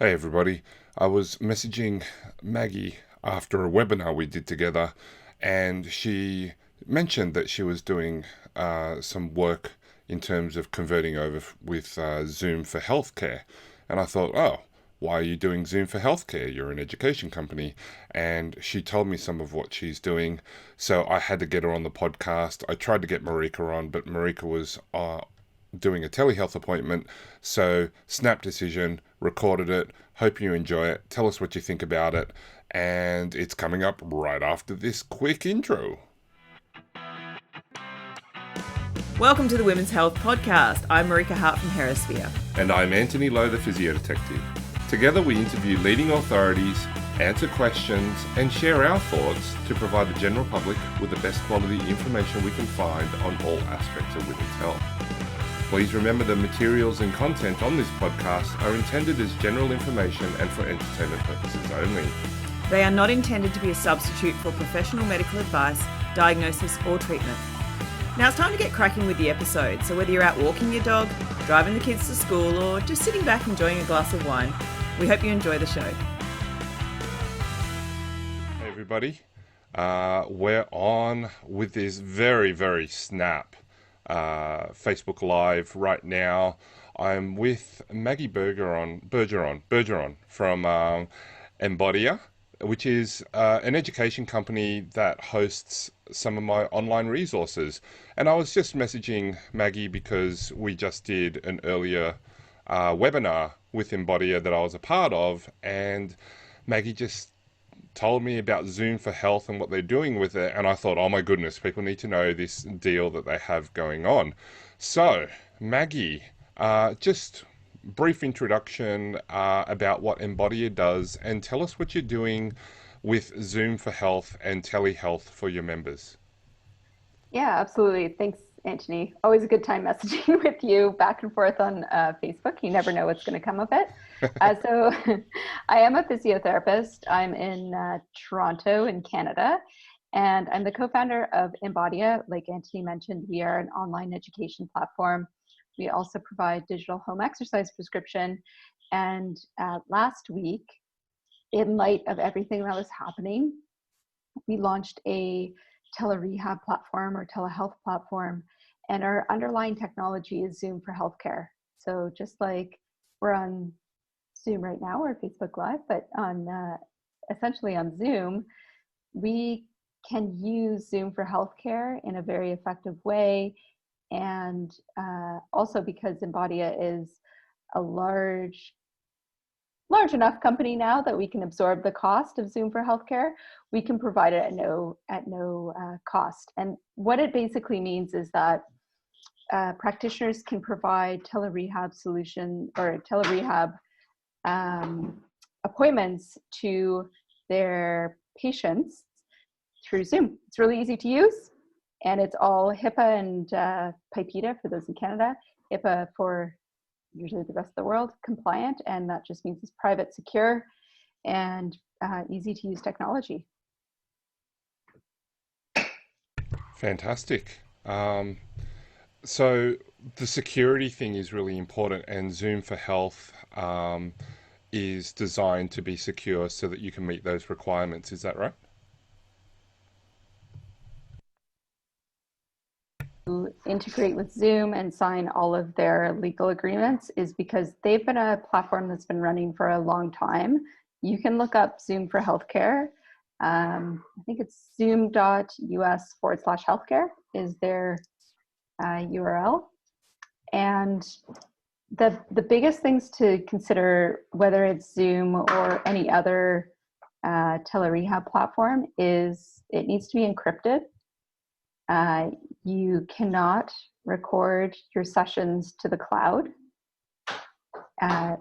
Hey everybody, I was messaging Maggie after a webinar we did together, and she mentioned that she was doing some work in terms of converting over with Zoom for healthcare. And I thought, oh, why are you doing Zoom for healthcare? You're an education company. And she told me some of what she's doing. So I had to get her on the podcast. I tried to get Marika on, but Marika was doing a telehealth appointment. So, snap decision, recorded it. Hope you enjoy it. Tell us what you think about it. And it's coming up right after this quick intro. Welcome to the Women's Health Podcast. I'm Marika Hart from Herasphere. And I'm Antony Lowe, the physio detective. Together we interview leading authorities, answer questions, and share our thoughts to provide the general public with the best quality information we can find on all aspects of women's health. Please remember the materials and content on this podcast are intended as general information and for entertainment purposes only. They are not intended to be a substitute for professional medical advice, diagnosis, or treatment. Now it's time to get cracking with the episode. So whether you're out walking your dog, driving the kids to school, or just sitting back enjoying a glass of wine, we hope you enjoy the show. Hey everybody, we're on with this very snap Facebook Live right now. I'm with Maggie Bergeron from Embodia, which is an education company that hosts some of my online resources. And I was just messaging Maggie because we just did an earlier webinar with Embodia that I was a part of, and Maggie just told me about Zoom for Health and what they're doing with it, and I thought, oh my goodness, people need to know this deal that they have going on. So, Maggie, just brief introduction about what Embodia does, and tell us what you're doing with Zoom for Health and Telehealth for your members. Yeah, absolutely. Thanks, Antony. Always a good time messaging with you back and forth on Facebook. You never know what's going to come of it. So I am a physiotherapist. I'm in Toronto in Canada, and I'm the co-founder of Embodia. Like Antony mentioned, we are an online education platform. We also provide digital home exercise prescription. And last week, in light of everything that was happening, we launched a telerehab platform or telehealth platform, and our underlying technology is Zoom for healthcare. So just like we're on Zoom right now or Facebook Live, but on essentially on Zoom, we can use Zoom for healthcare in a very effective way. And also because Embodia is a large enough company now that we can absorb the cost of Zoom for healthcare, we can provide it at no cost. And what it basically means is that practitioners can provide telerehab solution or telerehab appointments to their patients through Zoom. It's really easy to use, and it's all HIPAA and PIPEDA for those in Canada, HIPAA for usually the rest of the world compliant, and that just means it's private, secure, and easy to use technology. Fantastic. So the security thing is really important, and Zoom for Health is designed to be secure so that you can meet those requirements. Is that right? Integrate with Zoom and sign all of their legal agreements is because they've been a platform that's been running for a long time. You can look up Zoom for Healthcare. I think it's zoom.us/healthcare is their URL. And the biggest things to consider, whether it's Zoom or any other telerehab platform, is it needs to be encrypted. You cannot record your sessions to the cloud,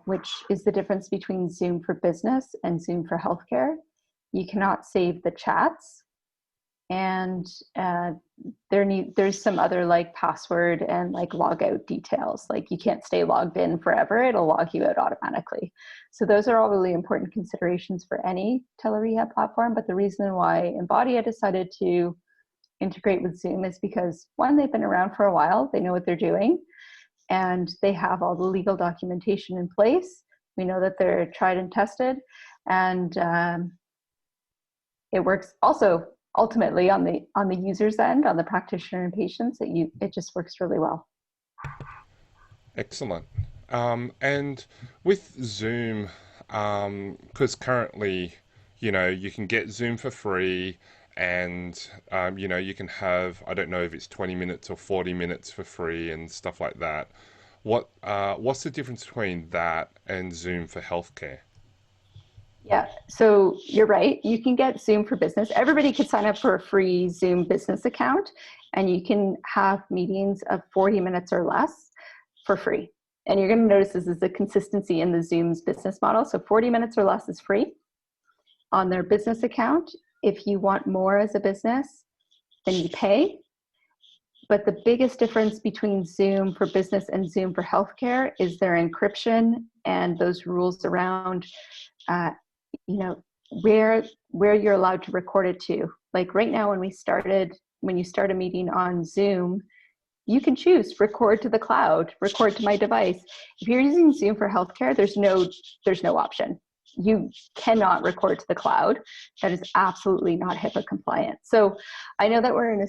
which is the difference between Zoom for Business and Zoom for Healthcare. You cannot save the chats, and there's some other like password and like logout details. Like you can't stay logged in forever; it'll log you out automatically. So those are all really important considerations for any telerehab platform. But the reason why Embodia decided to integrate with Zoom is because, one, they've been around for a while, they know what they're doing, and they have all the legal documentation in place. We know that they're tried and tested, and it works also ultimately on the user's end, on the practitioner and patients. It just works really well. Excellent. And with Zoom, because currently, you can get Zoom for free, and you can have, I don't know if it's 20 minutes or 40 minutes for free and stuff like that. What's the difference between that and Zoom for healthcare? Yeah, so you're right. You can get Zoom for Business. Everybody could sign up for a free Zoom business account, and you can have meetings of 40 minutes or less for free. And you're going to notice this is a consistency in the Zoom's business model. So 40 minutes or less is free on their business account. If you want more as a business, then you pay. But the biggest difference between Zoom for Business and Zoom for Healthcare is their encryption and those rules around where you're allowed to record it to. Like right now, when you start a meeting on Zoom, you can choose record to the cloud, record to my device. If you're using Zoom for Healthcare, there's no option. You cannot record to the cloud. That is absolutely not HIPAA compliant. So I know that we're in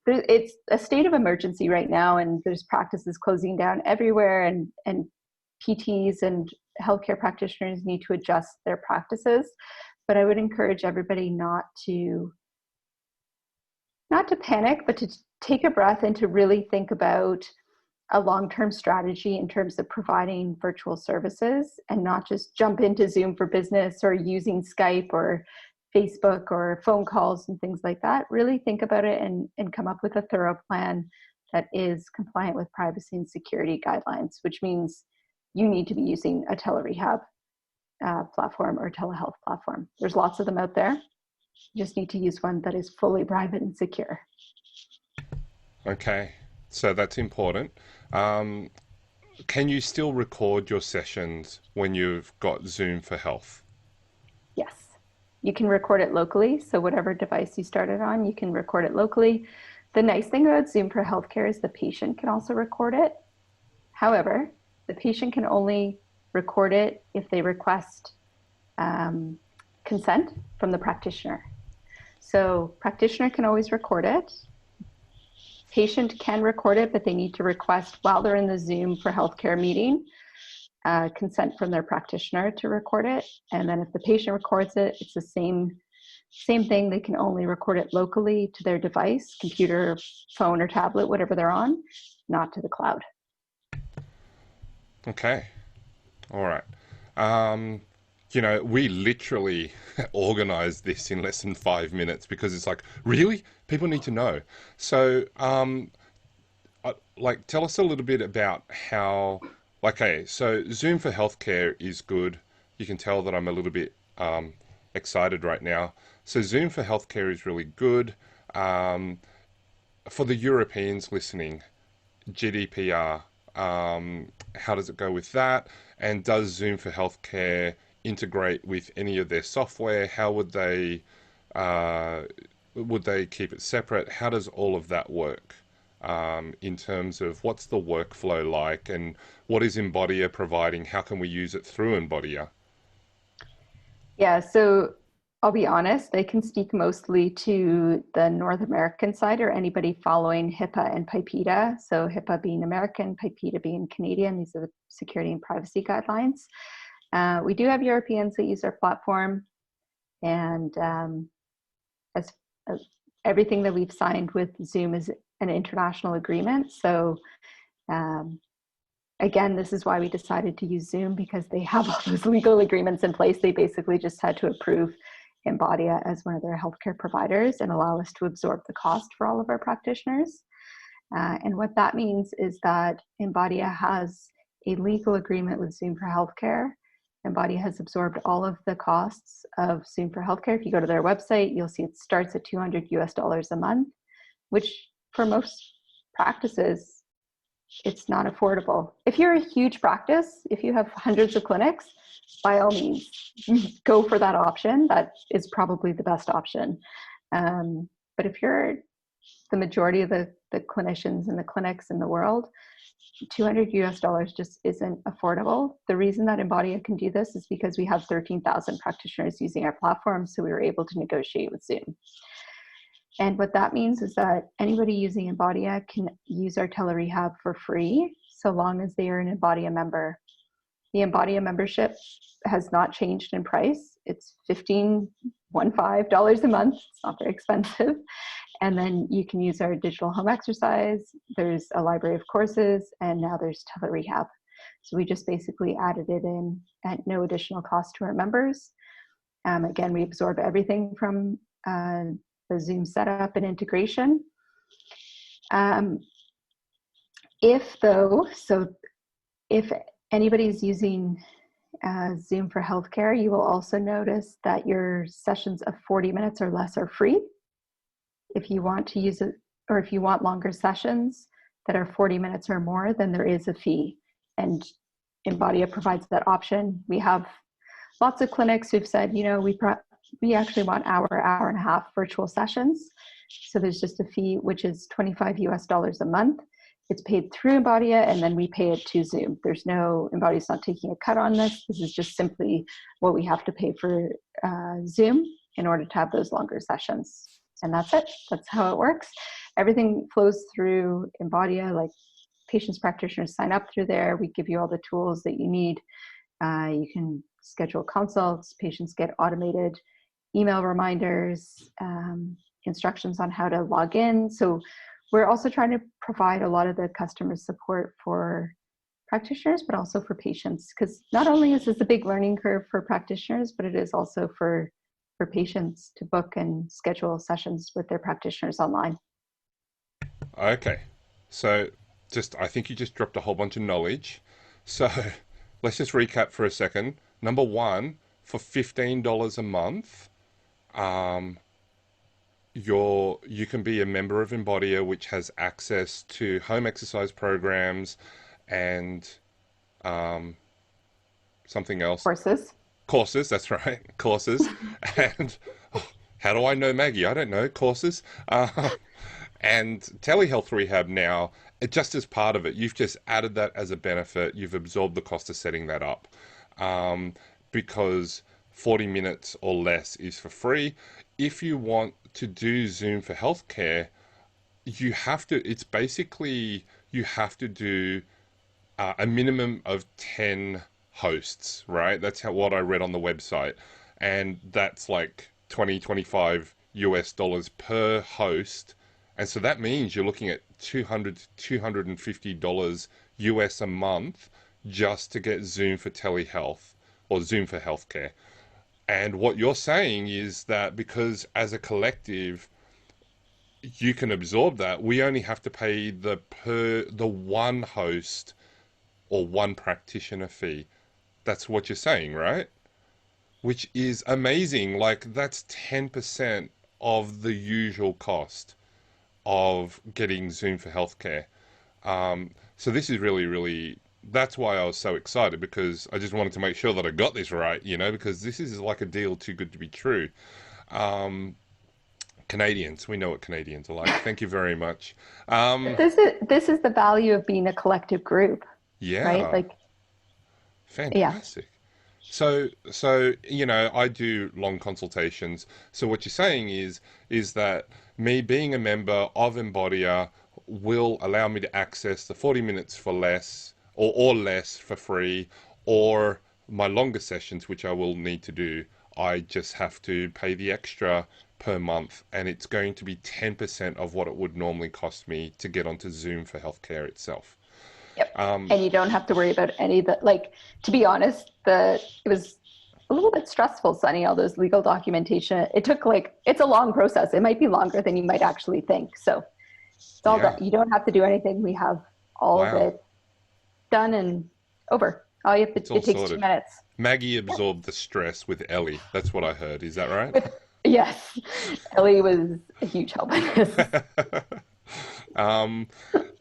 it's a state of emergency right now, and there's practices closing down everywhere, and PTs and healthcare practitioners need to adjust their practices. But I would encourage everybody not to panic, but to take a breath and to really think about a long-term strategy in terms of providing virtual services, and not just jump into Zoom for Business or using Skype or Facebook or phone calls and things like that. Really think about it and come up with a thorough plan that is compliant with privacy and security guidelines, which means you need to be using a telerehab platform or telehealth platform. There's lots of them out there. You just need to use one that is fully private and secure. Okay, so that's important. Can you still record your sessions when you've got Zoom for Health? Yes, you can record it locally. So whatever device you started on, you can record it locally. The nice thing about Zoom for Healthcare is the patient can also record it. However, the patient can only record it if they request consent from the practitioner. So practitioner can always record it. Patient can record it, but they need to request while they're in the Zoom for Healthcare meeting, consent from their practitioner to record it. And then if the patient records it, it's the same thing. They can only record it locally to their device, computer, phone, or tablet, whatever they're on, not to the cloud. Okay. All right. We literally organized this in less than 5 minutes because it's like, really? People need to know. So, tell us a little bit about how, so Zoom for Healthcare is good. You can tell that I'm a little bit excited right now. So Zoom for Healthcare is really good. For the Europeans listening, GDPR, how does it go with that? And does Zoom for Healthcare integrate with any of their software? How would they keep it separate? How does all of that work in terms of what's the workflow like, and what is Embodia providing? How can we use it through Embodia? Yeah, so I'll be honest, I can speak mostly to the North American side, or anybody following HIPAA and PIPEDA. So HIPAA being American, PIPEDA being Canadian. These are the security and privacy guidelines. We do have Europeans that use our platform, and as everything that we've signed with Zoom is an international agreement. So again, this is why we decided to use Zoom, because they have all those legal agreements in place. They basically just had to approve Embodia as one of their healthcare providers and allow us to absorb the cost for all of our practitioners. And what that means is that Embodia has a legal agreement with Zoom for Healthcare. Embodia has absorbed all of the costs of Zoom for Healthcare. If you go to their website, you'll see it starts at $200 a month, which for most practices, it's not affordable. If you're a huge practice, if you have hundreds of clinics, by all means, go for that option. That is probably the best option. But if you're the majority of the clinicians in the clinics in the world, $200 just isn't affordable. The reason that Embodia can do this is because we have 13,000 practitioners using our platform, so we were able to negotiate with Zoom. And what that means is that anybody using Embodia can use our telerehab for free, so long as they are an Embodia member. The Embodia membership has not changed in price. It's $15 a month. It's not very expensive. And then you can use our digital home exercise. There's a library of courses, and now there's telerehab. So we just basically added it in at no additional cost to our members. Again, we absorb everything from the Zoom setup and integration. If anybody's using Zoom for healthcare, you will also notice that your sessions of 40 minutes or less are free. If you want to use it, or if you want longer sessions that are 40 minutes or more, then there is a fee. And Embodia provides that option. We have lots of clinics who've said, you know, we actually want hour and a half virtual sessions. So there's just a fee, which is $25 a month. It's paid through Embodia, and then we pay it to Zoom. There's no, Embodia's not taking a cut on this. This is just simply what we have to pay for Zoom in order to have those longer sessions. And that's it. That's how it works. Everything flows through Embodia, like patients, practitioners sign up through there. We give you all the tools that you need. You can schedule consults. Patients get automated email reminders, instructions on how to log in. So we're also trying to provide a lot of the customer support for practitioners, but also for patients, because not only is this a big learning curve for practitioners, but it is also for patients to book and schedule sessions with their practitioners online. Okay, so I think you just dropped a whole bunch of knowledge. So let's just recap for a second. Number one, for $15 a month, you can be a member of Embodia, which has access to home exercise programs and something else. Courses, that's right. Courses. And how do I know Maggie? I don't know. Courses. And telehealth rehab now, just as part of it, you've just added that as a benefit. You've absorbed the cost of setting that up. Because 40 minutes or less is for free. If you want to do Zoom for healthcare, you have to do a minimum of 10 hosts, right? That's what I read on the website. And that's like $25 per host. And so that means you're looking at $200 to $250 US a month just to get Zoom for telehealth or Zoom for healthcare. And what you're saying is that because as a collective, you can absorb that, we only have to pay the one host or one practitioner fee. That's what you're saying, right? Which is amazing. Like, that's 10% of the usual cost of getting Zoom for healthcare. So this is really, really, that's why I was so excited, because I just wanted to make sure that I got this right, because this is like a deal too good to be true. Canadians, we know what Canadians are like. Thank you very much. This is the value of being a collective group. Yeah. Right? Like, fantastic. Yeah. So I do long consultations. So what you're saying is that me being a member of Embodia will allow me to access the 40 minutes for less or less for free, or my longer sessions, which I will need to do. I just have to pay the extra per month, and it's going to be 10% of what it would normally cost me to get onto Zoom for healthcare itself. Yep. And you don't have to worry about any of the, like, to be honest, it was a little bit stressful signing all those legal documentation. It took it's a long process. It might be longer than you might actually think. So it's all that. You don't have to do anything. We have all of it done and over. All you have to, it takes sorted. 2 minutes. Maggie absorbed the stress with Ellie. That's what I heard. Is that right? Yes. Ellie was a huge help in this.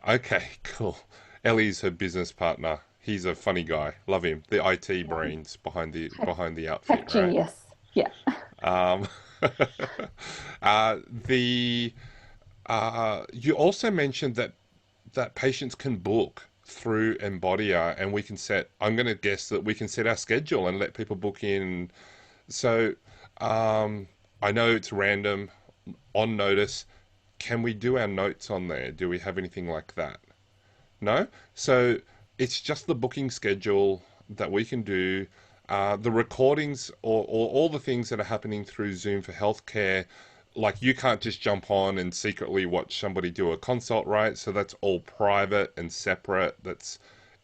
Okay, cool. Ellie's her business partner. He's a funny guy. Love him. The IT brains behind the outfit. Tech genius. Right? Yeah. You also mentioned that patients can book through Embodia, and we can set, I'm going to guess that we can set our schedule and let people book in. So I know it's random, on notice. Can we do our notes on there? Do we have anything like that? No? So it's just the booking schedule that we can do. The recordings or all the things that are happening through Zoom for healthcare, like you can't just jump on and secretly watch somebody do a consult, right? So that's all private and separate.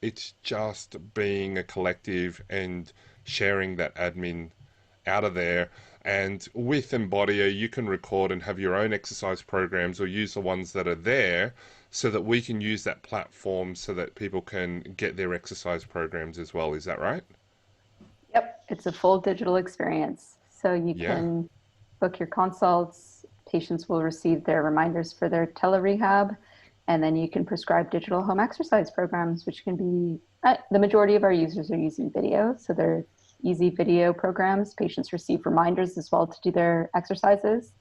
It's just being a collective and sharing that admin out of there. And with Embodia, you can record and have your own exercise programs or use the ones that are there so that we can use that platform so that people can get their exercise programs as well. Is that right? Yep, it's a full digital experience. So you can book your consults, patients will receive their reminders for their telerehab, and then you can prescribe digital home exercise programs, which can be, the majority of our users are using video, so they're easy video programs. Patients receive reminders as well to do their exercises.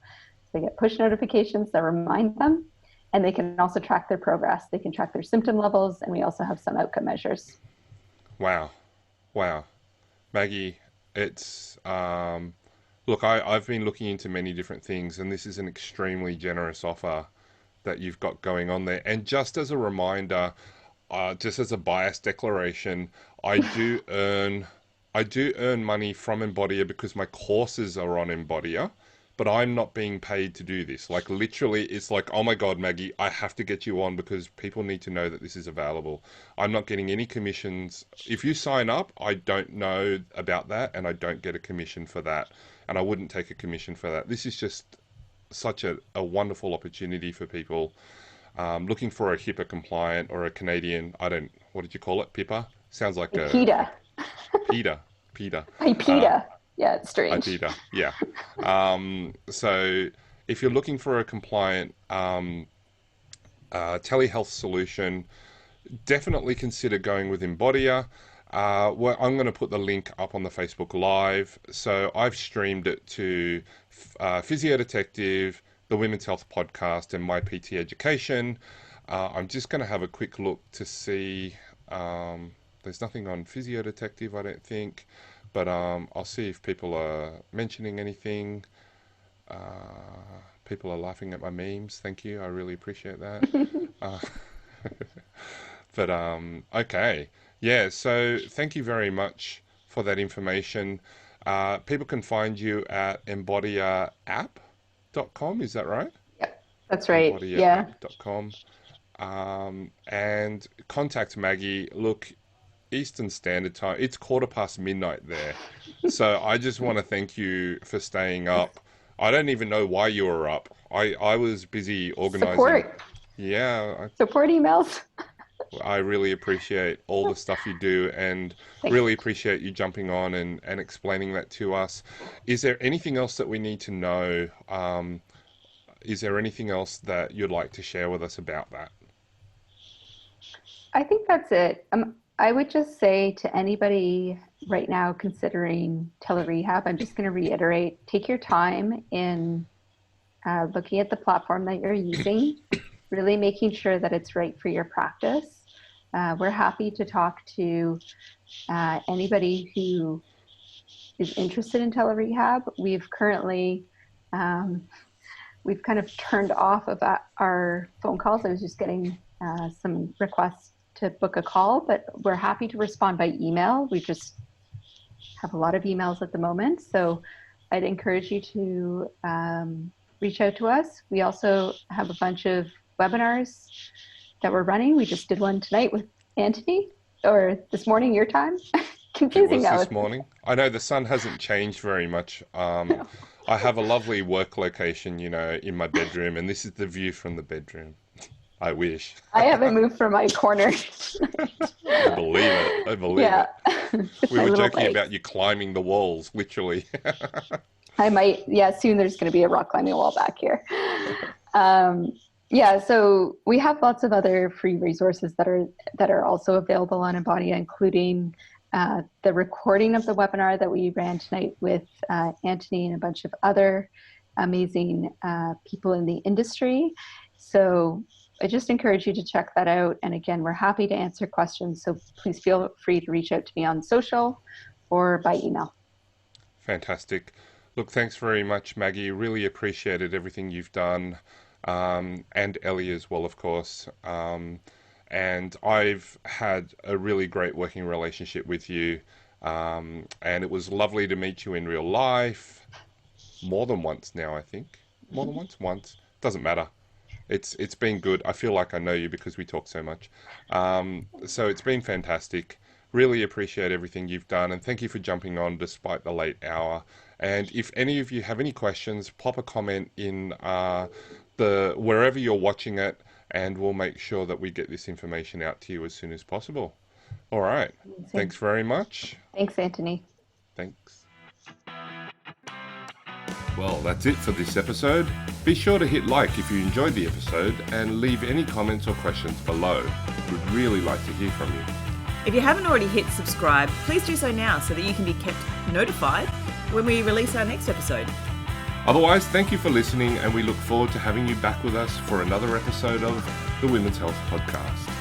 They get push notifications that remind them, and they can also track their progress. They can track their symptom levels, and we also have some outcome measures. Wow. Wow. Maggie, it's, look, I've been looking into many different things, and this is an extremely generous offer that you've got going on there. And just as a reminder, just as a bias declaration, I do earn money from Embodia because my courses are on Embodia, but I'm not being paid to do this. Like literally, it's like, oh my God, Maggie, I have to get you on because people need to know that this is available. I'm not getting any commissions. If you sign up, I don't know about that, and I don't get a commission for that, and I wouldn't take a commission for that. This is just such a wonderful opportunity for people looking for a HIPAA compliant or a Canadian, what did you call it? PIPA? Sounds like a PETA. PETA. PETA. Yeah, it's strange. PETA, yeah. So if you're looking for a compliant telehealth solution, definitely consider going with Embodia. Well, I'm going to put the link up on the Facebook Live. So I've streamed it to Physio Detective, the Women's Health Podcast, and My PT Education. I'm just going to have a quick look to see. There's nothing on Physio Detective, I don't think, but I'll see if people are mentioning anything. People are laughing at my memes. Thank you. I really appreciate that. But okay. Yeah, so thank you very much for that information. People can find you at embodiaapp.com, is that right? Yep, that's right. Yeah. embodiaapp.com. And contact Maggie. Look, Eastern Standard Time, it's midnight there. So I just want to thank you for staying up. I don't even know why you were up. I was busy organizing. Support. Yeah. Support emails. I really appreciate all the stuff you do, and really appreciate you jumping on and explaining that to us. Is there anything else that we need to know? Is there anything else that you'd like to share with us about that? I think that's it. I would just say to anybody right now considering telerehab, I'm just going to reiterate, take your time in looking at the platform that you're using, really making sure that it's right for your practice. We're happy to talk to anybody who is interested in telerehab. We've currently, we've kind of turned off of our phone calls. I was just getting some requests to book a call, but we're happy to respond by email. We just have a lot of emails at the moment. So I'd encourage you to reach out to us. We also have a bunch of webinars that we're running. We just did one tonight with Antony, or this morning, your time. Confusing now. This morning. I know the sun hasn't changed very much. No. I have a lovely work location, in my bedroom, and this is the view from the bedroom. I wish. I haven't moved from my corner. I believe it. I believe it. We were joking about you climbing the walls, literally. I might. Yeah, soon there's going to be a rock climbing wall back here. Yeah, so we have lots of other free resources that are also available on Embodia, including the recording of the webinar that we ran tonight with Antony and a bunch of other amazing people in the industry. So I just encourage you to check that out. And again, we're happy to answer questions. So please feel free to reach out to me on social or by email. Fantastic. Look, thanks very much, Maggie. Really appreciated everything you've done, and Ellie as well, of course. And I've had a really great working relationship with you, and it was lovely to meet you in real life. More than once now, I think. More than once? Once. Doesn't matter. It's been good. I feel like I know you because we talk so much. So it's been fantastic. Really appreciate everything you've done, and thank you for jumping on despite the late hour. And if any of you have any questions, pop a comment in the wherever you're watching it, and we'll make sure that we get this information out to you as soon as possible. All right. Thanks very much. Thanks, Antony. Thanks. Well, that's it for this episode. Be sure to hit like if you enjoyed the episode and leave any comments or questions below. We'd really like to hear from you. If you haven't already hit subscribe, please do so now so that you can be kept notified when we release our next episode. Otherwise, thank you for listening, and we look forward to having you back with us for another episode of the Women's Health Podcast.